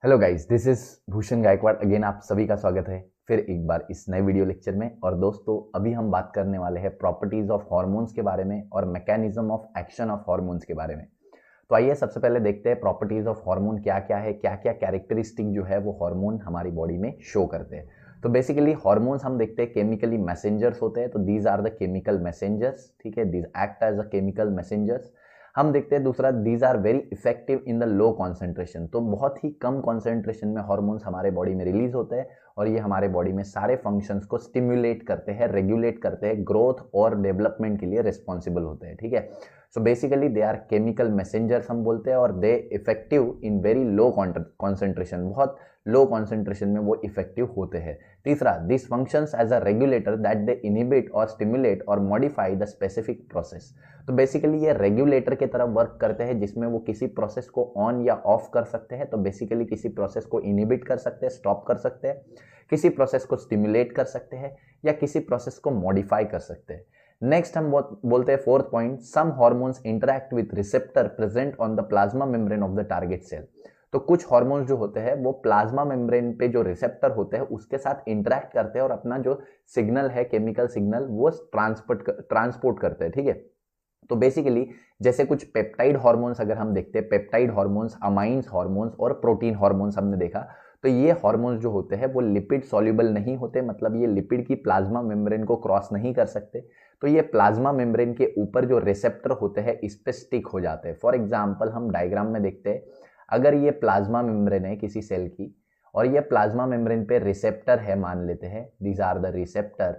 Hello guys, this is Bhushan Gaikwad. Again आप सभी का स्वागत है फिर एक बार इस नए वीडियो लेक्चर में। और दोस्तों, अभी हम बात करने वाले हैं प्रॉपर्टीज ऑफ हार्मोन्स के बारे में और mechanism of action of hormones के बारे में। तो आइए सबसे पहले देखते हैं प्रॉपर्टीज ऑफ हार्मोन क्या क्या है, क्या क्या कैरेक्टरिस्टिक जो है वो हार्मोन हमारी बॉडी में शो करते हैं। तो बेसिकली हार्मोन्स हम देखते हैं केमिकली मैसेंजर्स होते हैं। तो these are the chemical messengers, ठीक है, these act as a chemical messengers. हम देखते हैं दूसरा, these are very effective in the low concentration. तो बहुत ही कम कॉन्सेंट्रेशन में हार्मोन्स हमारे बॉडी में रिलीज होते हैं और ये हमारे बॉडी में सारे फंक्शंस को स्टिम्युलेट करते हैं, रेगुलेट करते हैं, ग्रोथ और डेवलपमेंट के लिए रिस्पॉन्सिबल होते हैं, ठीक है। So basically they are chemical messengers हम बोलते हैं और they effective in very low concentration, बहुत लो कॉन्सेंट्रेशन में वो इफेक्टिव होते हैं। तीसरा, this functions as a regulator that they inhibit और स्टिमुलेट और मॉडिफाई द स्पेसिफिक प्रोसेस। तो बेसिकली ये रेगुलेटर की तरह वर्क करते हैं जिसमें वो किसी प्रोसेस को ऑन या ऑफ कर सकते हैं। तो बेसिकली किसी प्रोसेस को इनिबिट कर सकते हैं, स्टॉप कर सकते हैं, किसी प्रोसेस को स्टिमुलेट कर सकते हैं या किसी प्रोसेस को मॉडिफाई कर सकते हैं। नेक्स्ट हम बोलते हैं fourth point, some hormones interact with receptor present on the plasma membrane of the target cell. तो कुछ हार्मोन्स जो होते हैं वो प्लाज्मा मेम्ब्रेन पे जो रिसेप्टर होते हैं उसके साथ इंटरैक्ट करते हैं और अपना जो सिग्नल है, केमिकल सिग्नल, वो ट्रांसपोर्ट करते हैं, ठीक है। तो बेसिकली जैसे कुछ पेप्टाइड हार्मोन्स अगर हम देखते हैं, पेप्टाइड हार्मोन्स, अमाइंस हार्मोन्स और प्रोटीन हार्मोन्स हमने देखा। तो ये हार्मोन्स जो होते हैं वो लिपिड सॉल्युबल नहीं होते, मतलब ये लिपिड की प्लाज्मा मेम्ब्रेन को क्रॉस नहीं कर सकते। तो ये प्लाज्मा मेम्ब्रेन के ऊपर जो रिसेप्टर होते हैं इस पे स्टिक हो जाते हैं। फॉर एग्जाम्पल हम डायग्राम में देखते हैं, अगर ये प्लाज्मा मेम्ब्रेन है किसी सेल की और ये प्लाज्मा मेम्ब्रेन पे रिसेप्टर है, मान लेते हैं दीज आर द रिसेप्टर,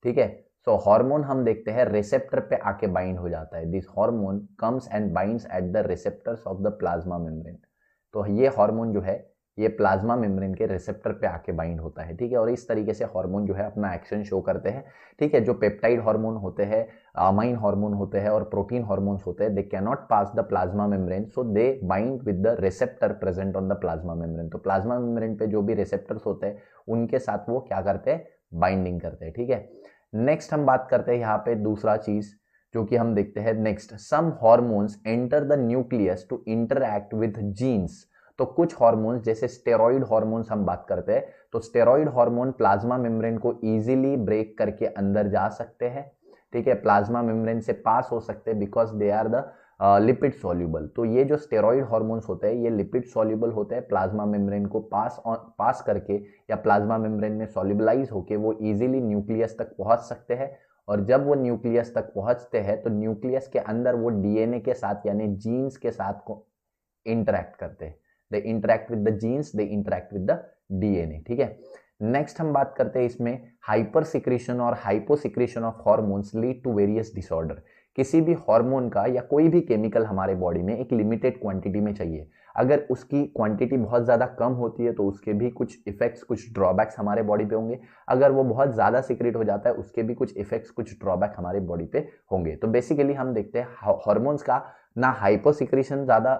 ठीक है। सो हार्मोन हम देखते हैं रिसेप्टर पे आके बाइंड हो जाता है। This hormone comes and binds at the receptors of the plasma membrane. तो ये हार्मोन जो है ये प्लाज्मा मेम्ब्रेन के रिसेप्टर पे आके बाइंड होता है, ठीक है। और इस तरीके से हार्मोन जो है अपना एक्शन शो करते हैं, ठीक है। जो पेप्टाइड हार्मोन होते हैं, अमाइन हार्मोन होते हैं और प्रोटीन हार्मोन्स होते हैं, दे can not pass the plasma membrane, so they bind with the receptor present on the plasma membrane. तो प्लाज्मा मेम्ब्रेन पे जो भी रिसेप्टर्स होते हैं उनके साथ वो क्या करते हैं, बाइंडिंग करते हैं, ठीक है। नेक्स्ट हम बात करते हैं यहाँ पे दूसरा चीज जो कि हम देखते हैं next, some hormones enter the nucleus to interact with genes. तो कुछ हॉर्मोन्स जैसे स्टेरॉइड हॉर्मोन्स हम बात करते हैं, तो स्टेरॉइड हार्मोन प्लाज्मा मेम्ब्रेन को इजीली ब्रेक करके अंदर जा सकते हैं, ठीक है, प्लाज्मा मेम्ब्रेन से पास हो सकते हैं because they are the lipid soluble. तो ये जो स्टेरॉइड हार्मोन्स होते हैं ये लिपिड सॉल्युबल होते हैं, प्लाज्मा मेम्ब्रेन को पास करके या प्लाज्मा मेम्ब्रेन में सॉल्युबलाइज होके वो इजीली न्यूक्लियस तक पहुंच सकते हैं। और जब वो न्यूक्लियस तक पहुंचते हैं तो न्यूक्लियस के अंदर वो डीएनए के साथ यानी जीन्स के साथ को इंटरैक्ट करते हैं। They interact with the genes, they interact with the DNA, ठीक है। नेक्स्ट हम बात करते हैं इसमें हाइपर सिक्रीशन और hypo secretion of hormones lead to various disorder. किसी भी हार्मोन का या कोई भी केमिकल हमारे बॉडी में एक लिमिटेड क्वांटिटी में चाहिए। अगर उसकी क्वांटिटी बहुत ज़्यादा कम होती है तो उसके भी कुछ इफेक्ट्स, कुछ ड्रॉबैक्स हमारे बॉडी पे होंगे। अगर वो बहुत ज़्यादा सिक्रेट हो जाता है उसके भी कुछ इफेक्ट्स, कुछ ड्रॉबैक हमारे बॉडी पे होंगे। तो बेसिकली हम देखते हैं हार्मोन्स का ना हाइपो सिक्रीशन ज़्यादा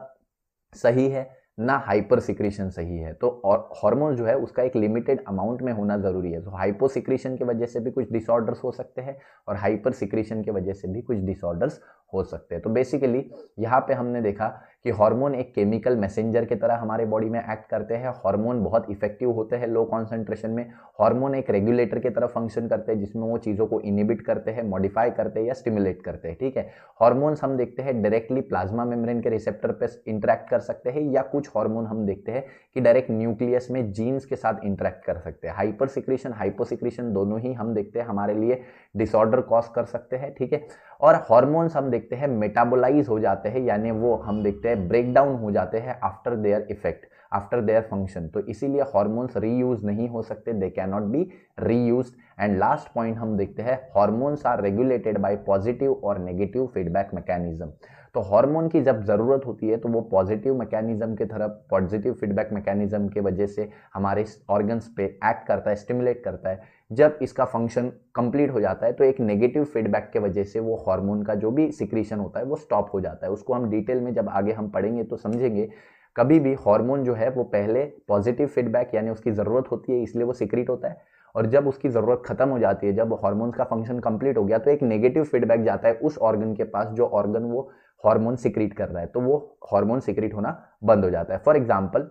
सही है ना हाइपर सिक्रीशन सही है। तो और हार्मोन जो है उसका एक लिमिटेड अमाउंट में होना जरूरी है। तो हाइपो सिक्रीशन की वजह से भी कुछ डिसऑर्डर्स हो सकते हैं और हाइपर सिक्रीशन की वजह से भी कुछ डिसऑर्डर्स हो सकते हैं। तो बेसिकली यहाँ पे हमने देखा कि हार्मोन एक केमिकल मैसेंजर की तरह हमारे बॉडी में एक्ट करते हैं। हार्मोन बहुत इफेक्टिव होते हैं लो कॉन्सेंट्रेशन में। हार्मोन एक रेगुलेटर की तरह फंक्शन करते हैं जिसमें वो चीज़ों को इनिबिट करते हैं, मॉडिफाई करते हैं या स्टिमुलेट करते हैं, ठीक है। हार्मोन्स हम देखते हैं डायरेक्टली प्लाज्मा मेम्ब्रेन के रिसेप्टर पे इंटरैक्ट कर सकते हैं या कुछ हार्मोन हम देखते हैं कि डायरेक्ट न्यूक्लियस में जीन्स के साथ इंटरैक्ट कर सकते हैं। हाइपर सिक्रीशन, हाइपो सिक्रीशन दोनों ही हम देखते हैं हमारे लिए डिसऑर्डर कॉज कर सकते हैं, ठीक है। और हार्मोन्स हम देखते हैं मेटाबोलाइज हो जाते हैं, यानी वो हम देखते हैं ब्रेक डाउन हो जाते हैं after their effect, after their function. तो इसीलिए हार्मोन्स रीयूज नहीं हो सकते, they can not be reused. And last point हम देखते हैं hormones are regulated by positive और नेगेटिव फीडबैक मैकेनिज्म। तो हार्मोन की जब जरूरत होती है तो वो पॉजिटिव मैकेनिज्म की तरफ, पॉजिटिव फीडबैक मैकेनिज्म की वजह से हमारे ऑर्गन्स पे एक्ट करता है, स्टिमुलेट करता है। जब इसका फंक्शन कंप्लीट हो जाता है तो एक नेगेटिव फीडबैक के वजह से वो हार्मोन का जो भी सिक्रीशन होता है वो स्टॉप हो जाता है। उसको हम डिटेल में जब आगे हम पढ़ेंगे तो समझेंगे। कभी भी हार्मोन जो है वो पहले पॉजिटिव फीडबैक यानी उसकी ज़रूरत होती है इसलिए वो सिक्रीट होता है, और जब उसकी ज़रूरत खत्म हो जाती है, जब हार्मोन्स का फंक्शन कंप्लीट हो गया तो एक नेगेटिव फीडबैक जाता है उस ऑर्गन के पास जो ऑर्गन वो हार्मोन सिक्रीट कर रहा है, तो वो हार्मोन सिक्रीट होना बंद हो जाता है। फॉर एग्जाम्पल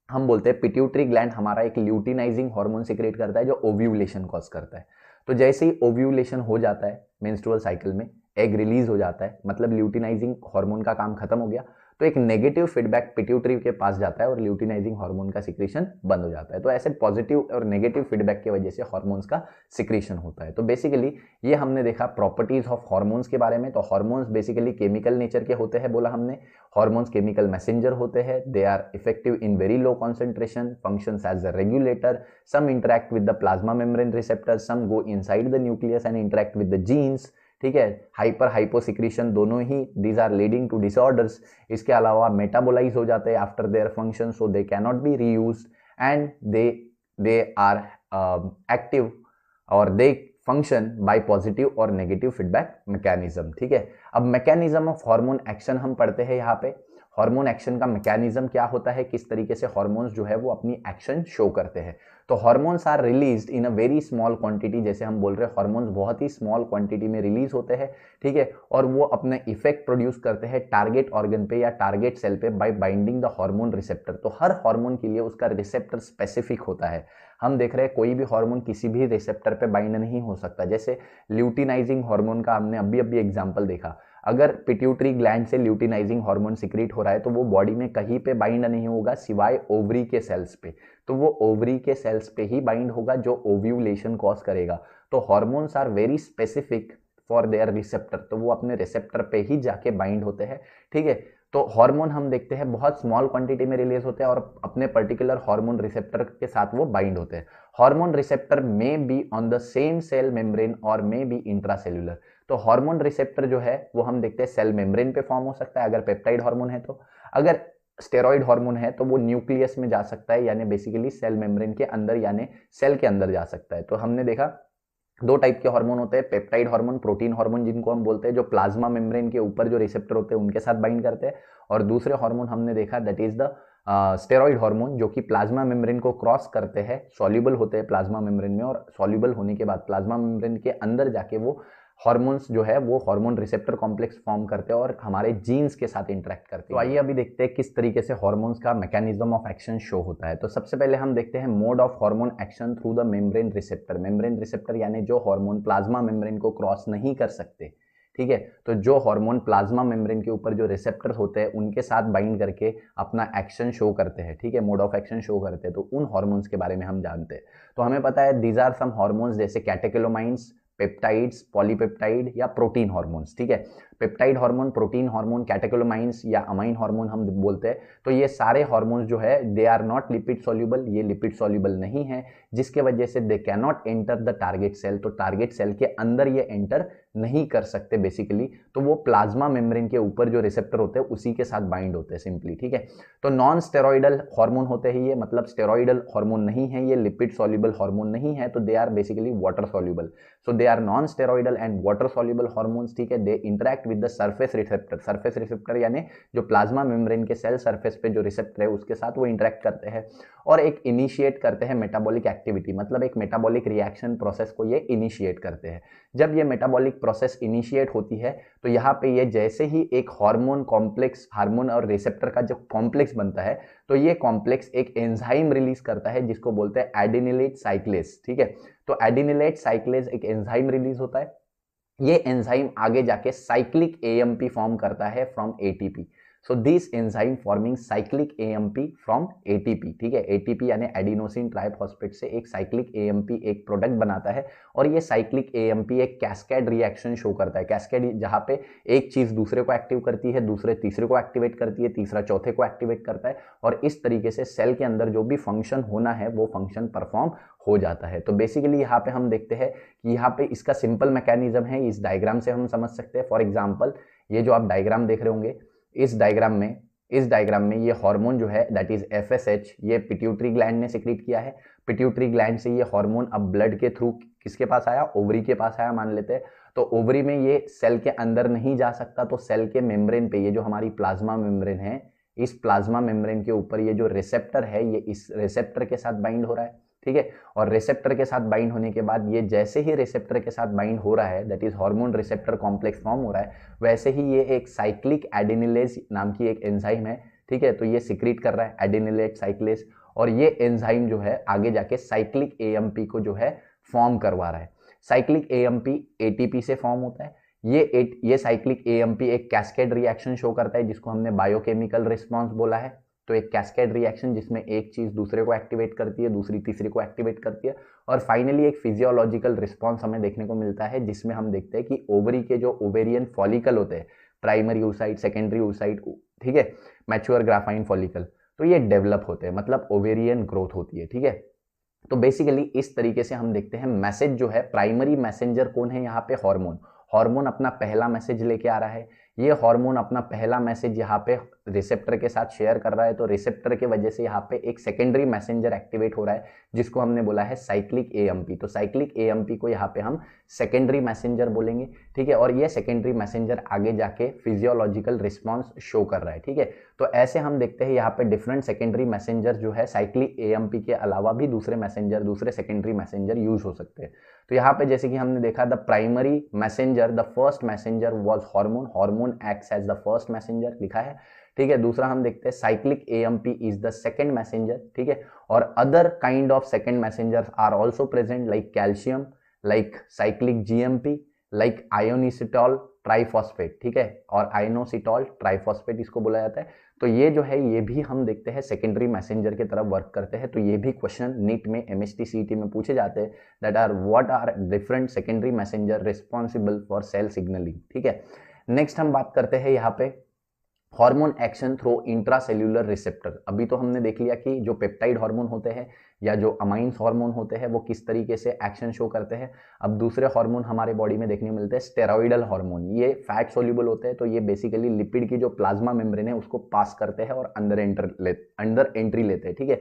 हम बोलते हैं पिट्यूटरी ग्लैंड हमारा एक ल्यूटिनाइजिंग हार्मोन सिक्रेट करता है जो ओव्यूलेशन कॉज करता है। तो जैसे ही ओव्यूलेशन हो जाता है मेंस्ट्रुअल साइकिल में, एग रिलीज हो जाता है, मतलब ल्यूटिनाइजिंग हार्मोन का काम खत्म हो गया, तो एक नेगेटिव फीडबैक पिट्यूटरी के पास जाता है और ल्यूटिनाइजिंग हार्मोन का सिक्रीशन बंद हो जाता है। तो ऐसे पॉजिटिव और नेगेटिव फीडबैक की वजह से हार्मोन्स का सिक्रीशन होता है। तो बेसिकली ये हमने देखा प्रॉपर्टीज ऑफ हार्मोन्स के बारे में। तो हार्मोन्स बेसिकली केमिकल नेचर के होते हैं, बोला हमने। हार्मोन्स केमिकल मैसेंजर होते हैं, they are effective in very low concentration, functions as a regulator, some interact with the plasma membrane receptors, some go inside the nucleus and interact with the genes। ठीक है, hyper hypo secretion दोनों ही, these are leading to disorders. इसके अलावा metabolise हो जाते हैं after their function, so they can not be reused and they are active और दे फंक्शन बाय पॉजिटिव और नेगेटिव फीडबैक मैकेनिज्म। ठीक है, अब मैकेनिज्म ऑफ हार्मोन एक्शन हम पढ़ते हैं यहाँ पे। हार्मोन एक्शन का मैकेनिज्म क्या होता है, किस तरीके से हार्मोन्स जो है वो अपनी एक्शन शो करते हैं। तो hormones are released in a very small quantity, जैसे हम बोल रहे हैं हार्मोन्स बहुत ही स्मॉल क्वांटिटी में रिलीज होते हैं। ठीक है, और वो अपने इफेक्ट प्रोड्यूस करते हैं टारगेट ऑर्गन पे या टारगेट सेल पे bye binding the hormone receptor. तो हर हार्मोन के लिए उसका रिसेप्टर स्पेसिफिक होता है। हम देख रहे हैं कोई भी हार्मोन किसी भी रिसेप्टर पे बाइंड नहीं हो सकता। जैसे ल्यूटिनाइजिंग हार्मोन का हमने अभी एग्जांपल देखा, अगर पिट्यूटरी ग्लैंड से ल्यूटिनाइजिंग हार्मोन सिक्रीट हो रहा है तो वो बॉडी में कहीं पे बाइंड नहीं होगा सिवाय ओवरी के सेल्स पे। तो वो ओवरी के सेल्स पे ही बाइंड होगा जो ओव्यूलेशन कॉज करेगा। तो hormones are very specific for their receptor, तो वो अपने रिसेप्टर पे ही जाके बाइंड होते हैं। ठीक है, तो हार्मोन हम देखते हैं बहुत स्मॉल क्वांटिटी में रिलीज होते हैं और अपने पर्टिकुलर हार्मोन रिसेप्टर के साथ वो बाइंड होते हैं। Hormone receptor may be on the same cell membrane और मे बी इंट्रासेल्युलर। तो हार्मोन रिसेप्टर जो है वो हम देखते हैं सेल मेम्ब्रेन पे फॉर्म हो सकता है अगर पेप्टाइड हार्मोन है तो, अगर स्टेरॉइड हार्मोन है तो वो न्यूक्लियस में जा सकता है, यानी बेसिकली सेल मेम्ब्रेन के अंदर यानी सेल के अंदर जा सकता है। तो हमने देखा दो टाइप के हार्मोन होते हैं, पेप्टाइड हार्मोन, प्रोटीन हार्मोन जिनको हम बोलते हैं, जो प्लाज्मा मेम्ब्रेन के ऊपर जो रिसेप्टर होते हैं उनके साथ बाइंड करते हैं। और दूसरे हार्मोन हमने देखा that is the steroid hormone, जो कि प्लाज्मा मेम्ब्रेन को क्रॉस करते हैं, सॉल्युबल होते हैं प्लाज्मा मेम्ब्रेन में, और सॉल्युबल होने के बाद प्लाज्मा मेम्ब्रेन के अंदर जाके वो हार्मोन्स जो है वो हार्मोन रिसेप्टर कॉम्प्लेक्स फॉर्म करते हैं और हमारे जीन्स के साथ इंटरेक्ट करते हैं। तो आइए अभी देखते हैं किस तरीके से हार्मोन्स का मैकेनिज्म ऑफ एक्शन शो होता है। तो सबसे पहले हम देखते हैं mode of hormone action through the membrane receptor. Membrane receptor यानी जो हार्मोन प्लाज्मा मेम्ब्रेन को क्रॉस नहीं कर सकते। ठीक है, तो जो हार्मोन प्लाज्मा मेम्ब्रेन के ऊपर जो रिसेप्टर होते हैं उनके साथ बाइंड करके अपना एक्शन शो करते हैं, ठीक है, मोड ऑफ एक्शन शो करते हैं, तो उन हार्मोन्स के बारे में हम जानते हैं। तो हमें पता है दीज आर सम हार्मोन्स जैसे कैटेकोलोमाइंस, पेप्टाइड्स, पॉलीपेप्टाइड या प्रोटीन हार्मोन्स। ठीक है, पेप्टाइड हार्मोन, प्रोटीन हार्मोन, कैटेकोलोमाइंस या अमाइन हार्मोन हम बोलते हैं। तो ये सारे हार्मोन्स जो है they are not lipid soluble, ये लिपिड सॉल्युबल नहीं है, जिसके वजह से they can not enter the target cell. तो टारगेट सेल के अंदर ये एंटर नहीं कर सकते बेसिकली, तो वो प्लाज्मा मेम्ब्रेन के ऊपर जो रिसेप्टर होते हैं उसी के साथ बाइंड होते हैं सिंपली। ठीक है, तो नॉन स्टेरॉइडल हार्मोन होते हैं ये, मतलब स्टेरॉइडल हार्मोन नहीं है ये, लिपिड सॉल्युबल हार्मोन नहीं है, तो they are basically water soluble. So they are non steroidal and water soluble hormones. ठीक है, they interact with the surface receptor. Surface receptor यानी जो प्लाज्मा मेम्ब्रेन के सेल सरफेस पे जो रिसेप्टर है उसके साथ वो इंटरैक्ट करते हैं और एक इनिशिएट करते हैं मेटाबॉलिक एक्टिविटी, मतलब एक मेटाबॉलिक रिएक्शन प्रोसेस को ये इनिशिएट करते हैं। जब ये मेटाबॉलिक प्रोसेस इनिशिएट होती है तो यहाँ पे ये जैसे ही एक हार्मोन कॉम्प्लेक्स, हार्मोन और रिसेप्टर का जो कॉम्प्लेक्स बनता है, तो ये कॉम्प्लेक्स एक एंजाइम रिलीज करता है जिसको बोलते हैं एडिनिलेट साइक्लेज। ठीक है, तो एडिनिलेट साइक्लेज एक एंजाइम रिलीज होता है, ये एंजाइम आगे जाके साइक्लिक एएमपी फॉर्म करता है from ATP. So this enzyme forming cyclic AMP from ATP. ठीक है, एटीपी यानी एडिनोसिन ट्राइफॉस्फेट से एक साइक्लिक एएमपी एक प्रोडक्ट बनाता है और ये साइक्लिक एएमपी एक कैस्केड रिएक्शन शो करता है। कैस्केड जहां पे एक चीज दूसरे को एक्टिव करती है, दूसरे तीसरे को एक्टिवेट करती है, तीसरा चौथे को एक्टिवेट करता है और इस तरीके से सेल के अंदर जो भी फंक्शन होना है वो फंक्शन परफॉर्म हो जाता है। तो बेसिकली यहाँ पे हम देखते हैं कि यहाँ पे इसका सिंपल मैकेनिज्म है, इस डायग्राम से हम समझ सकते हैं। फॉर एग्जांपल ये जो आप डायग्राम देख रहे होंगे, इस डायग्राम में ये हार्मोन जो है दैट इज एफएसएच, ये पिट्यूटरी ग्लैंड ने सिक्रीट किया है। पिट्यूटरी ग्लैंड से ये हार्मोन अब ब्लड के थ्रू किसके पास आया, ओवरी के पास आया मान लेते हैं। तो ओवरी में ये सेल के अंदर नहीं जा सकता, तो सेल के मेम्ब्रेन पे ये जो हमारी प्लाज्मा मेम्ब्रेन है, इस प्लाज्मा मेम्ब्रेन के ऊपर ये जो रिसेप्टर है ये इस रिसेप्टर के साथ बाइंड हो रहा है। ठीक है, और रिसेप्टर के साथ बाइंड होने के बाद ये जैसे ही रिसेप्टर के साथ बाइंड हो रहा है that is hormone receptor complex form हो रहा है, वैसे ही ये एक साइक्लिक एडिनिलेज नाम की एक एंजाइम है ठीक है, तो ये सिक्रीट कर रहा है एडिनिलेट साइक्लेस, और ये एंजाइम जो है आगे जाके साइक्लिक एएमपी को जो है फॉर्म करवा रहा है। साइक्लिक एएमपी एटीपी से फॉर्म होता है। ये साइक्लिक एएमपी एक कैस्केड रिएक्शन शो करता है जिसको हमने बायोकेमिकल रिस्पॉन्स बोला है। तो एक कैस्केड रिएक्शन जिसमें एक चीज दूसरे को एक्टिवेट करती है, दूसरी तीसरी को एक्टिवेट करती है, और फाइनली एक फिजियोलॉजिकल रिस्पॉन्स हमें देखने को मिलता है जिसमें हम देखते हैं कि ओवरी के जो ओवेरियन फॉलिकल होते हैं, प्राइमरी oocyte, सेकेंडरी oocyte, ठीक है, मैच्योर ग्राफाइन फॉलिकल, तो ये डेवलप होते हैं, मतलब ओवेरियन ग्रोथ होती है। ठीक है, तो बेसिकली इस तरीके से हम देखते हैं मैसेज जो है, प्राइमरी मैसेंजर कौन है यहाँ पे, हार्मोन। हार्मोन अपना पहला मैसेज लेके आ रहा है। ये हार्मोन अपना पहला मैसेज यहाँ पे रिसेप्टर के साथ शेयर कर रहा है, तो रिसेप्टर के वजह से यहाँ पे एक सेकेंडरी मैसेंजर एक्टिवेट हो रहा है जिसको हमने बोला है साइक्लिक एएमपी। तो साइक्लिक एएमपी को यहाँ पे हम सेकेंडरी मैसेंजर बोलेंगे। ठीक है, और ये सेकेंडरी मैसेंजर आगे जाके फिजियोलॉजिकल रिस्पॉन्स शो कर रहा है। ठीक है, तो ऐसे हम देखते हैं यहाँ पे डिफरेंट सेकेंडरी मैसेंजर जो है साइक्लिक एएमपी के अलावा भी दूसरे सेकेंडरी मैसेंजर यूज हो सकते हैं। तो यहाँ पे जैसे कि हमने देखा, the primary messenger, the first messenger was hormone, hormone acts as the first messenger लिखा है। ठीक है, दूसरा हम देखते हैं cyclic AMP is the second messenger. ठीक है, और other kind of second messengers are also present like calcium, like cyclic GMP, like inositol triphosphate. ठीक है, और आयोनोसिटॉल ट्राइफॉस्फेट इसको बोला जाता है। तो ये जो है ये भी हम देखते हैं सेकेंडरी मैसेंजर की तरफ वर्क करते हैं। तो ये भी क्वेश्चन नीट में, एमएसटी सीईटी में पूछे जाते हैं, that are what are different secondary messenger responsible for cell signalling. ठीक है, नेक्स्ट हम बात करते हैं यहाँ पे hormone action through intracellular receptor. अभी तो हमने देख लिया कि जो पेप्टाइड हार्मोन होते हैं या जो अमाइंस हार्मोन होते हैं वो किस तरीके से एक्शन शो करते हैं। अब दूसरे हार्मोन हमारे बॉडी में देखने मिलते हैं, स्टेरॉइडल हार्मोन। ये फैट सोल्यूबल होते हैं, तो ये बेसिकली लिपिड की जो प्लाज्मा मेम्ब्रेन है उसको पास करते हैं और अंदर एंट्री लेते हैं। ठीक है,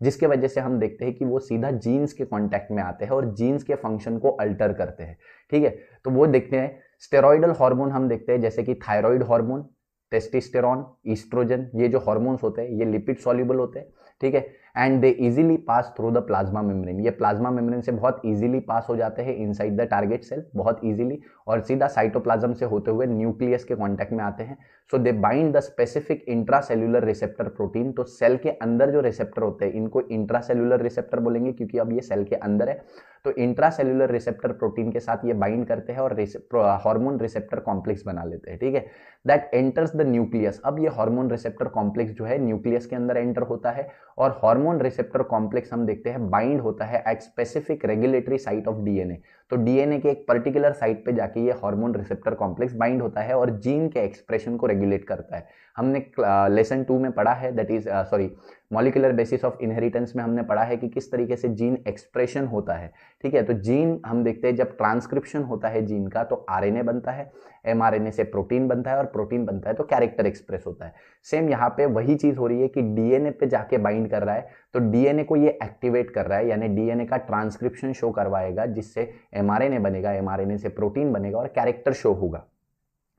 जिसके वजह से हम देखते हैं कि वो सीधा जीन्स के कांटेक्ट में आते हैं और जीन्स के फंक्शन को अल्टर करते हैं। ठीक है, तो वो देखते हैं स्टेरॉइडल हार्मोन हम देखते हैं जैसे कि थायराइड हार्मोन, टेस्टोस्टेरोन, ईस्ट्रोजन, ये जो हार्मोन्स होते हैं ये लिपिड सॉल्युबल होते हैं। ठीक है, and they easily pass through the plasma membrane. ये प्लाज्मा मेम्ब्रेन से बहुत इजीली पास हो जाते हैं इनसाइड द टारगेट सेल, बहुत इजीली, और सीधा साइटोप्लाज्म से होते हुए न्यूक्लियस के कांटेक्ट में आते हैं। So they bind the specific intracellular receptor protein. तो सेल के अंदर जो रिसेप्टर होते हैं इनको इंट्रासेल्यूलर रिसेप्टर बोलेंगे क्योंकि अब ये सेल के अंदर है। तो इंट्रासेल्यूलर रिसेप्टर प्रोटीन के साथ ये बाइंड करते हैं और हार्मोन रिसेप्टर कॉम्प्लेक्स बना लेते हैं। ठीक है, दैट एंटर्स द न्यूक्लियस। अब ये हार्मोन रिसेप्टर कॉम्प्लेक्स जो है न्यूक्लियस के अंदर एंटर होता है, और हार्मोन रिसेप्टर कॉम्प्लेक्स हम देखते हैं बाइंड होता है at specific regulatory site of DNA. तो डीएनए के एक पर्टिकुलर साइट पे जाके ये हार्मोन रिसेप्टर कॉम्प्लेक्स बाइंड होता है और जीन के एक्सप्रेशन को रेगुलेट करता है। हमने लेसन 2 में पढ़ा है, that is molecular basis of inheritance में हमने पढ़ा है कि किस तरीके से जीन एक्सप्रेशन होता है। ठीक है, तो जीन हम देखते हैं जब ट्रांसक्रिप्शन होता है जीन का तो आरएनए बनता है, एमआरएनए से प्रोटीन बनता है, और प्रोटीन बनता है तो कैरेक्टर एक्सप्रेस होता है। सेम यहाँ पे वही चीज हो रही है कि डीएनए पे जाके बाइंड कर रहा है, तो डीएनए को ये एक्टिवेट कर रहा है, यानी डीएनए का ट्रांसक्रिप्शन शो करवाएगा जिससे एमआरएनए बनेगा, एमआरएनए से प्रोटीन बनेगा और कैरेक्टर शो होगा।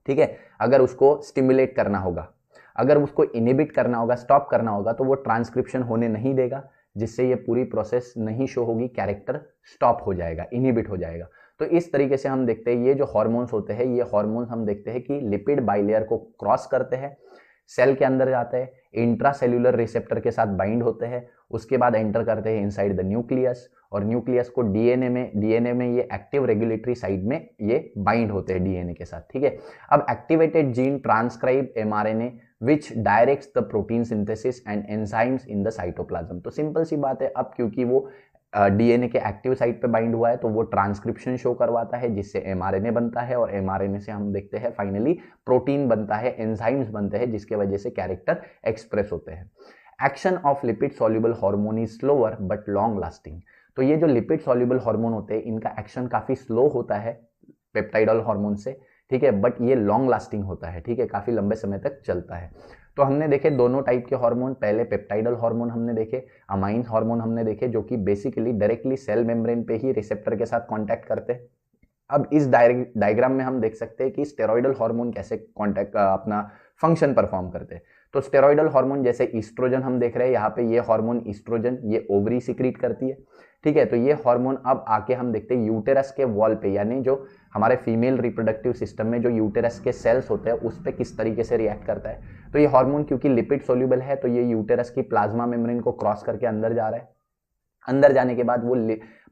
ठीक है, अगर उसको स्टिमुलेट करना होगा, अगर उसको इनिबिट करना होगा, स्टॉप करना होगा, तो वो ट्रांसक्रिप्शन होने नहीं देगा, जिससे ये पूरी प्रोसेस नहीं शो होगी, कैरेक्टर स्टॉप हो जाएगा, इनिबिट हो जाएगा। तो इस तरीके से हम देखते हैं ये जो हार्मोन्स होते हैं, ये हार्मोन्स हम देखते हैं कि लिपिड बाइलेयर को क्रॉस करते हैं, सेल के अंदर जाते हैं, इंट्रासेल्यूलर रिसेप्टर के साथ बाइंड होते हैं, उसके बाद एंटर करते हैं इनसाइड द न्यूक्लियस, और न्यूक्लियस को डीएनए में ये एक्टिव रेगुलेटरी साइड में ये बाइंड होते हैं डीएनए के साथ। ठीक है, अब activated gene transcribe mRNA which directs the protein synthesis and enzymes in the cytoplasm. तो सिंपल सी बात है, अब क्योंकि वो डीएनए के एक्टिव साइट पे बाइंड हुआ है तो वो ट्रांसक्रिप्शन शो करवाता है जिससे एमआरएनए बनता है, और एमआरएनए से हम देखते हैं फाइनली प्रोटीन बनता है, एंजाइम्स बनते हैं, जिसके वजह से कैरेक्टर एक्सप्रेस होते हैं। Action of lipid soluble hormone is slower but long lasting. तो ये जो लिपिड सॉल्युबल हार्मोन होते हैं इनका एक्शन काफी स्लो होता है पेप्टाइडल हार्मोन से। ठीक है, बट ये लॉन्ग लास्टिंग होता है। ठीक है, काफी लंबे समय तक चलता है। तो हमने देखे दोनों टाइप के हार्मोन, पहले पेप्टाइडल हार्मोन हमने देखे, अमाइंस हार्मोन हमने देखे, जो कि बेसिकली डायरेक्टली सेल मेम्ब्रेन पे ही रिसेप्टर के साथ कांटेक्ट करते हैं। अब इस डायग्राम में हम देख सकते हैं कि स्टेरॉइडल हार्मोन कैसे कांटेक्ट अपना फंक्शन परफॉर्म करते हैं। तो स्टेरॉइडल हार्मोन जैसे ईस्ट्रोजन हम देख रहे हैं यहाँ पे, ये हार्मोन ईस्ट्रोजन ये ओवरी सिक्रीट करती है, ठीक है। तो ये हार्मोन अब आके हम देखते हैं यूटेरस के वॉल पे, यानी जो हमारे फीमेल रिप्रोडक्टिव सिस्टम में जो यूटेरस के सेल्स होते हैं उस पर किस तरीके से रिएक्ट करता है। तो ये हार्मोन क्योंकि लिपिड सोल्यूबल है तो ये यूटेरस की प्लाज्मा मेम्ब्रेन को क्रॉस करके अंदर जा रहा है। अंदर जाने के बाद वो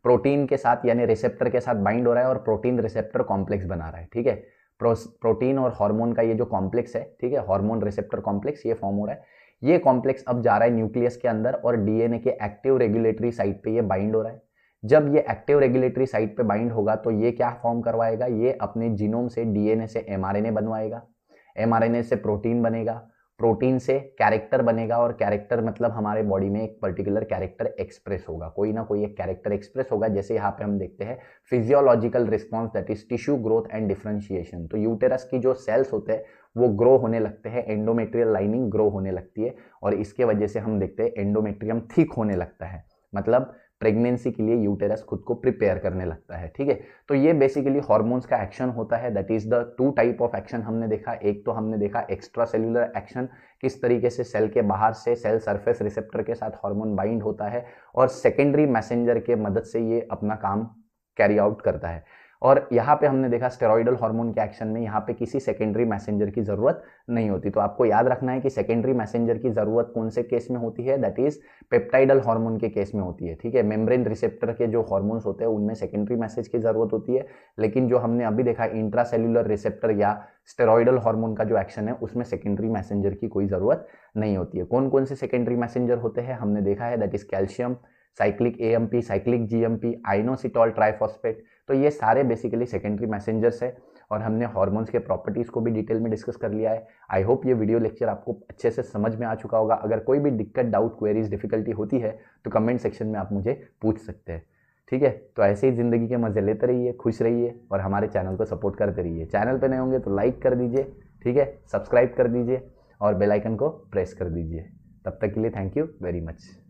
प्रोटीन के साथ यानी रिसेप्टर के साथ बाइंड हो रहा है और प्रोटीन रिसेप्टर कॉम्प्लेक्स बना रहा है, ठीक है। प्रोटीन और हार्मोन का ये जो कॉम्प्लेक्स है, ठीक है, हार्मोन रिसेप्टर कॉम्प्लेक्स, ये फॉर्म हो रहा है। ये कॉम्प्लेक्स अब जा रहा है न्यूक्लियस के अंदर और डीएनए के एक्टिव रेगुलेटरी साइट पे ये बाइंड हो रहा है। जब ये एक्टिव रेगुलेटरी साइट पे बाइंड होगा तो ये क्या फॉर्म करवाएगा, ये अपने जीनोम से डीएनए से एमआरएनए बनवाएगा, एमआरएनए से प्रोटीन बनेगा, प्रोटीन से कैरेक्टर बनेगा और कैरेक्टर मतलब हमारे बॉडी में एक पर्टिकुलर कैरेक्टर एक्सप्रेस होगा, कोई ना कोई एक कैरेक्टर एक्सप्रेस होगा। जैसे यहाँ पे हम देखते हैं physiological response that is tissue growth and differentiation. तो यूटेरस की जो सेल्स होते हैं वो ग्रो होने लगते हैं, एंडोमेट्रियल लाइनिंग ग्रो होने लगती है और इसके वजह से हम देखते हैं एंडोमेट्रियम थिक होने लगता है, मतलब प्रेगनेंसी के लिए यूटेरस खुद को प्रिपेयर करने लगता है, ठीक है। तो ये बेसिकली हार्मोन्स का एक्शन होता है, that is the two type of action हमने देखा। एक तो हमने देखा एक्स्ट्रा सेल्यूलर एक्शन, किस तरीके से सेल के बाहर से सेल सरफेस रिसेप्टर के साथ हार्मोन बाइंड होता है और सेकेंडरी मैसेंजर के मदद से ये अपना काम कैरी आउट करता है। और यहाँ पे हमने देखा स्टेरॉइडल हार्मोन के एक्शन में यहाँ पे किसी सेकेंडरी मैसेंजर की जरूरत नहीं होती। तो आपको याद रखना है कि सेकेंडरी मैसेंजर की जरूरत कौन से केस में होती है, दैट इज पेप्टाइडल हार्मोन के केस में होती है, ठीक है। मेम्ब्रेन रिसेप्टर के जो हार्मोन्स होते हैं उनमें सेकेंडरी मैसेज की जरूरत होती है, लेकिन जो हमने अभी देखा इंट्रासेल्यूलर रिसेप्टर या स्टेरॉइडल हार्मोन का जो एक्शन है उसमें सेकेंडरी मैसेंजर की कोई जरूरत नहीं होती है। कौन कौन से सेकेंडरी मैसेंजर होते हैं हमने देखा है, that is calcium, cyclic AMP, cyclic GMP, inositol triphosphate. तो ये सारे बेसिकली सेकेंडरी मैसेंजर्स है और हमने हार्मोन्स के प्रॉपर्टीज को भी डिटेल में डिस्कस कर लिया है। आई होप ये वीडियो लेक्चर आपको अच्छे से समझ में आ चुका होगा। अगर कोई भी दिक्कत, डाउट, क्वेरीज, डिफिकल्टी होती है तो कमेंट सेक्शन में आप मुझे पूछ सकते हैं, ठीक है। तो ऐसे ही ज़िंदगी के मज़े लेते रहिए, खुश रहिए और हमारे चैनल को सपोर्ट करते रहिए। चैनल पर नए होंगे तो लाइक कर दीजिए, ठीक है, सब्सक्राइब कर दीजिए और बेल आइकन को प्रेस कर दीजिए। तब तक के लिए थैंक यू वेरी मच।